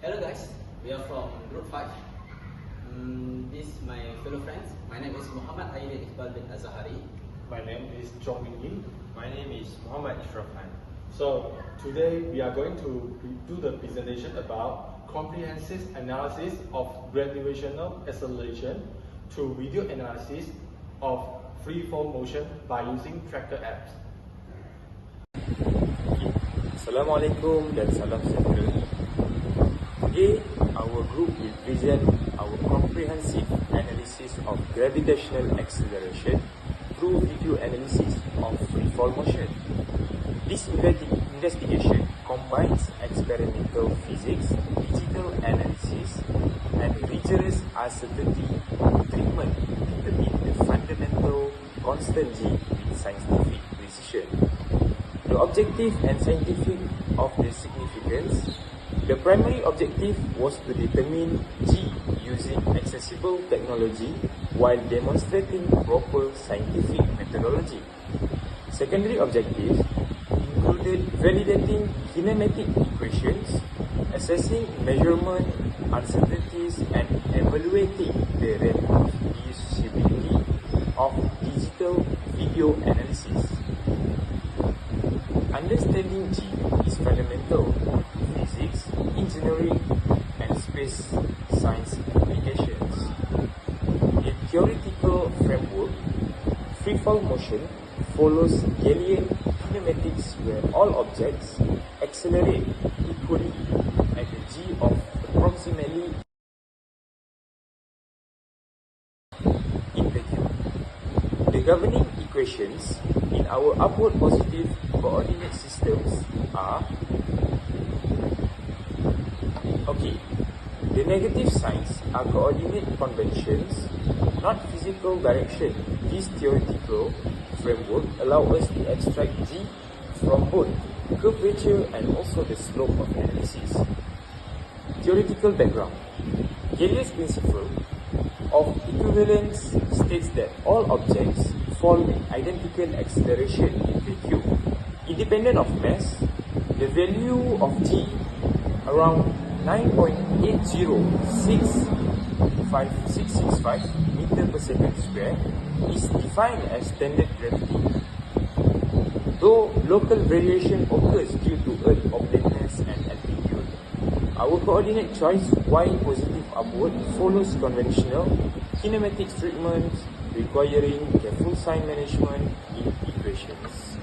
Hello guys, we are from Group 5. This is my fellow friends. My name is Muhammad Aidil Iqbal bin Azahari. My name is Chong Min Yin. My name is Muhammad Ishraf Khan. So today we are going to do the presentation about comprehensive analysis of gravitational acceleration through video analysis of free-fall motion by using tracker apps. Assalamualaikum dan salam sejahtera. Today, our group will present our comprehensive analysis of gravitational acceleration through video analysis of free-fall motion. This investigation combines experimental physics, digital analysis, and rigorous uncertainty treatment to determine the fundamental constant G with scientific precision. The objective and scientific of the significance. The primary objective was to determine G using accessible technology while demonstrating proper scientific methodology. Secondary objectives included validating kinematic equations, assessing measurement uncertainties, and evaluating the reproducibility of digital video analysis. Understanding G is fundamental to physics, engineering, and space science applications. In theoretical framework, free-fall motion follows Galilean kinematics where all objects accelerate equally at a G of approximately in vacuum. The governing equations in our upward positive coordinate systems are the negative signs are coordinate conventions, not physical direction. This theoretical framework allows us to extract G from both curvature and also the slope of analysis. Theoretical background. Galilean's principle of equivalence states that all objects fall with identical acceleration in vacuum. Independent of mass, the value of G around 9.80665 meter per second square is defined as standard gravity. Though local variation occurs due to Earth oblateness and altitude, our coordinate choice y positive upward follows conventional kinematics treatment requiring careful sign management in equations.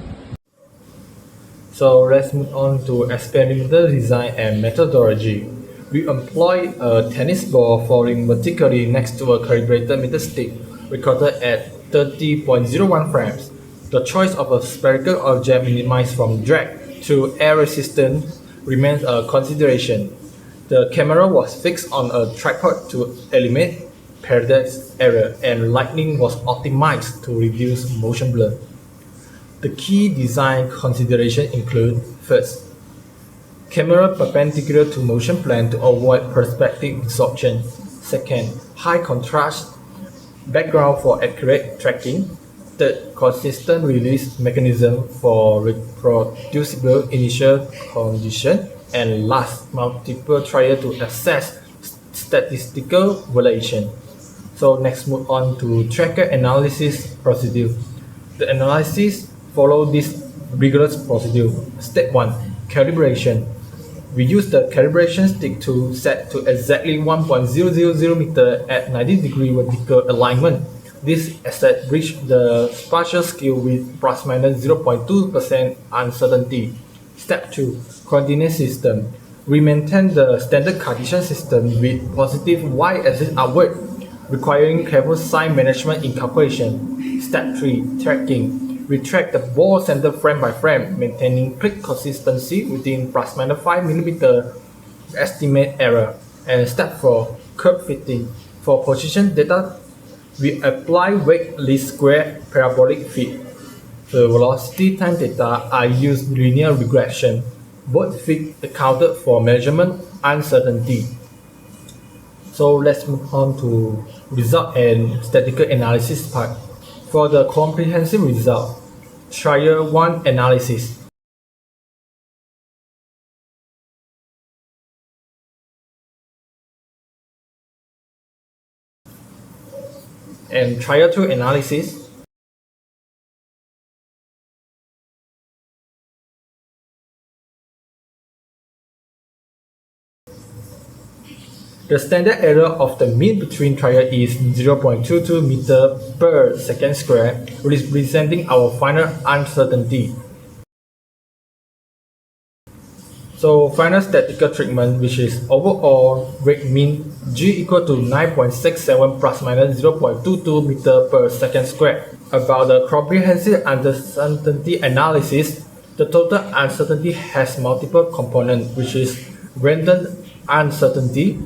So let's move on to experimental design and methodology. We employ a tennis ball falling vertically next to a calibrated meter stick recorded at 30.01 frames. The choice of a spherical object minimized from drag to air resistance remains a consideration. The camera was fixed on a tripod to eliminate parallax error, and lighting was optimized to reduce motion blur. The key design considerations include: first, camera perpendicular to motion plane to avoid perspective distortion. Second, high contrast background for accurate tracking. Third, consistent release mechanism for reproducible initial condition. And last, multiple trials to assess statistical validation. So next, move on to tracker analysis procedure. The analysis follow this rigorous procedure. Step 1. Calibration. We use the calibration stick to set to exactly 1.000 meter at 90-degree vertical alignment. This asset reached the spatial scale with plus minus 0.2% uncertainty. Step 2. Coordinate system. We maintain the standard Cartesian system with positive y-axis upward, requiring careful sign management in calculation. Step 3. Tracking. We track the ball center frame by frame, maintaining click consistency within plus minus 5 mm estimate error. And step 4. Curve fitting. For position data, we apply weight least square parabolic fit. The velocity time data are used linear regression. Both fit accounted for measurement uncertainty. So let's move on to result and statistical analysis part. For the comprehensive result, Trial 1 analysis. and trial 2 analysis. The standard error of the mean between trial is 0.22 meter per second square, representing our final uncertainty. So final statistical treatment, which is overall rate mean G equal to 9.67 plus minus 0.22 meter per second square. About the comprehensive uncertainty analysis, the total uncertainty has multiple components, which is random uncertainty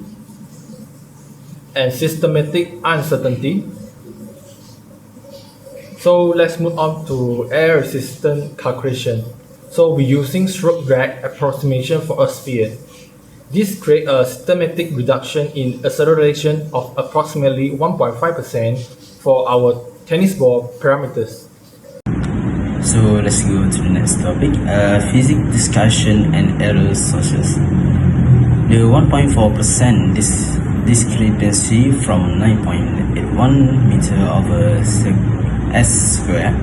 and systematic uncertainty. So let's move on to air resistance calculation. So we're using stroke drag approximation for a sphere. This creates a systematic reduction in acceleration of approximately 1.5% for our tennis ball parameters. So let's go to the next topic, physics discussion and error sources. The 1.4% discrepancy from 9.81 meter over s square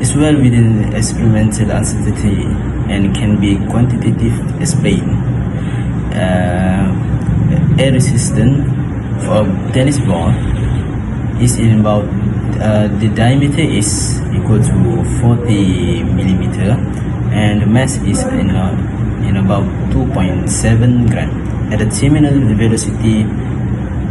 is well within experimental uncertainty and can be quantitatively explained. Air resistance for a tennis ball is in about the diameter is equal to 40 millimeter and the mass is in about 2.7 gram. At the terminal velocity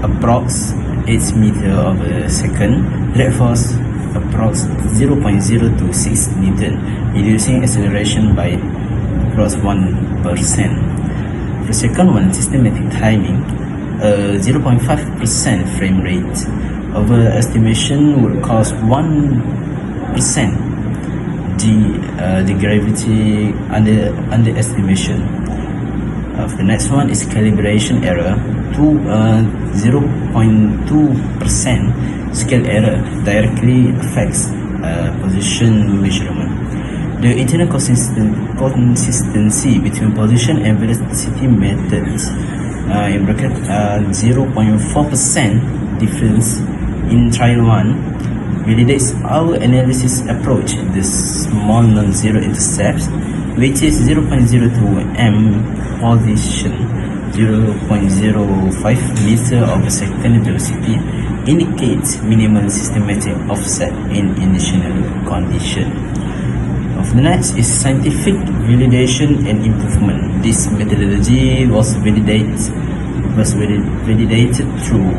approx 8 meter over second, drag force approx 0.026 Newton, reducing acceleration by approx 1%. The second one, systematic timing, 0.5% frame rate overestimation would cause 1% the gravity underestimation. The next one is calibration error, 0.2% scale error directly affects position measurement. The internal consistency between position and velocity methods, in bracket 0.4% difference in trial 1 validates our analysis approach. The small non-zero intercepts, which is 0.02 m position, 0.05 meter over second velocity, indicates minimal systematic offset in initial condition. The next is scientific validation and improvement. This methodology was validated through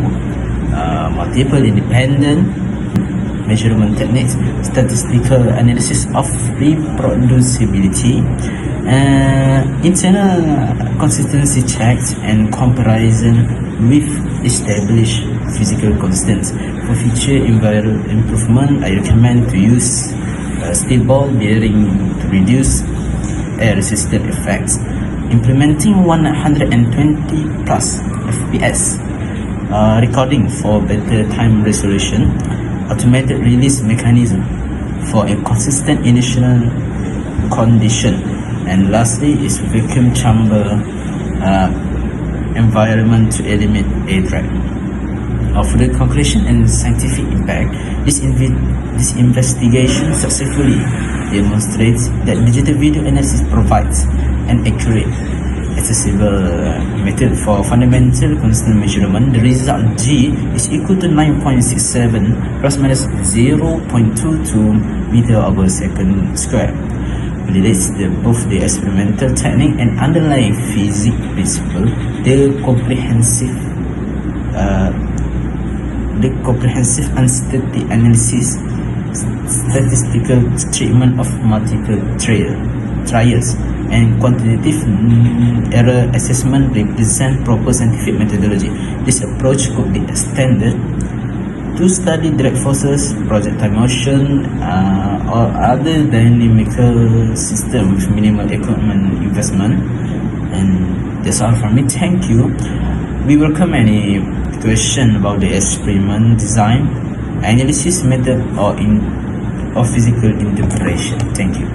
multiple independent measurement techniques, statistical analysis of reproducibility, internal consistency checks, and comparison with established physical constants. For future improvement, I recommend to use steel ball bearing to reduce air resistant effects. Implementing 120 plus FPS recording for better time resolution, automated release mechanism for a consistent initial condition, and lastly is vacuum chamber environment to eliminate air drag. For the conclusion and scientific impact, this investigation successfully demonstrates that digital video analysis provides an accurate, accessible method for fundamental constant measurement. The result G is equal to 9.67 plus minus 0.22 meter over second square. Validates both the experimental technique and underlying physics principle. The comprehensive uncertainty analysis, statistical treatment of multiple trials, and quantitative error assessment represent proper scientific methodology. This approach could be extended to study drag forces, projectile motion, or other dynamical system with minimal equipment investment. And that's all from me. Thank you. We welcome any question about the experiment design, analysis method, or physical interpretation. Thank you.